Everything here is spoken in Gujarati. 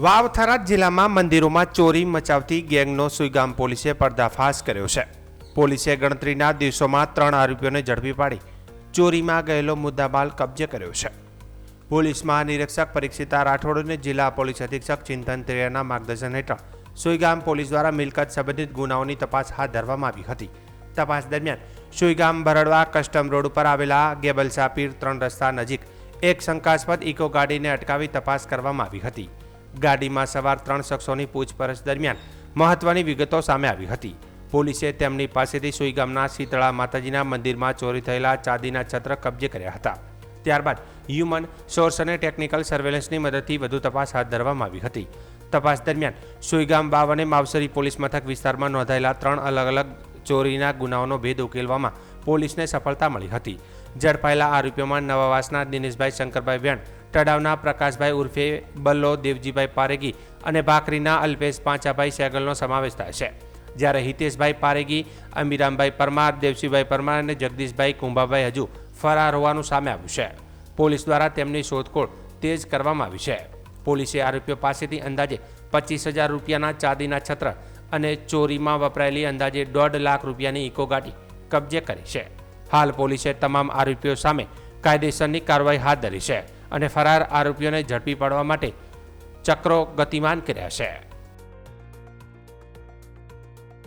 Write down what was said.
વાવ થરાદ જિલ્લામાં મંદિરોમાં ચોરી મચાવતી ગેંગનો સુઈગામ પોલીસે પર્દાફાશ કર્યો છે. પોલીસે ગણતરીના દિવસોમાં 3 આરોપીઓને ઝડપી પાડી ચોરીમાં ગયેલો મુદ્દામાલ કબજે કર્યો છે. પોલીસ મહાનિરીક્ષક પરીક્ષિતા રાઠોડ અને જિલ્લા પોલીસ અધિક્ષક ચિંતન ત્રિયાના માર્ગદર્શન હેઠળ સુઈગામ પોલીસ દ્વારા મિલકત સંબંધિત ગુનાઓની તપાસ હાથ ધરવામાં આવી હતી. તપાસ દરમિયાન સુઈગામ ભરડવા કસ્ટમ રોડ ઉપર આવેલા ગેબલસાપીર 3 રસ્તા નજીક એક શંકાસ્પદ ઇકો ગાડીને અટકાવી તપાસ કરવામાં આવી હતી. ગાડીમાં સવાર 3 શખ્સોની પૂછપરછ દરમિયાન મહત્વની વિગતો સામે આવી હતી. પોલીસે તેમની પાસેથી સુઈગામના શીતળા માતાજીના મંદિરમાં ચોરી થયેલા ચાંદીના છત્ર કબજે કર્યા હતા. ત્યારબાદ હ્યુમન સોર્સ અને ટેકનિકલ સર્વેલન્સની મદદથી વધુ તપાસ હાથ ધરવામાં આવી હતી. તપાસ દરમિયાન સુઈગામ વાવ અને માવસરી પોલીસ મથક વિસ્તારમાં નોંધાયેલા 3 અલગ અલગ ચોરીના ગુનાઓનો ભેદ ઉકેલવામાં પોલીસને સફળતા મળી હતી. ઝડપાયેલા આરોપીઓમાં નવાવાસના દિનેશભાઈ શંકરભાઈ વેણ, તળાવના પ્રકાશભાઈ ઉર્ફે બલ્લો દેવજીભાઈ પારેગી અને ભાખરીના અલ્પેશ પાંચાભાઈ સેગલનો સમાવેશ થાય છે. જ્યારે હિતેશભાઈ પારેગી, અમીરામભાઈ પરમાર, દેવસીભાઈ પરમાર અને જગદીશભાઈ કુંભાભાઈ હજુ ફરાર હોવાનું સામે આવ્યું છે. પોલીસ દ્વારા તેમની શોધખોળ તેજ કરવામાં આવી છે. પોલીસે આરોપીઓ પાસેથી અંદાજે 25,000 રૂપિયાના ચાંદીના છત્ર અને ચોરીમાં વપરાયેલી અંદાજે 1.5 લાખ રૂપિયાની ઇકો ગાડી કબજે કરી છે. હાલ પોલીસે તમામ આરોપીઓ સામે કાયદેસરની કાર્યવાહી હાથ ધરી છે અને ફરાર આરોપીઓને ઝડપી પાડવા માટે ચક્રો ગતિમાન કર્યા છે.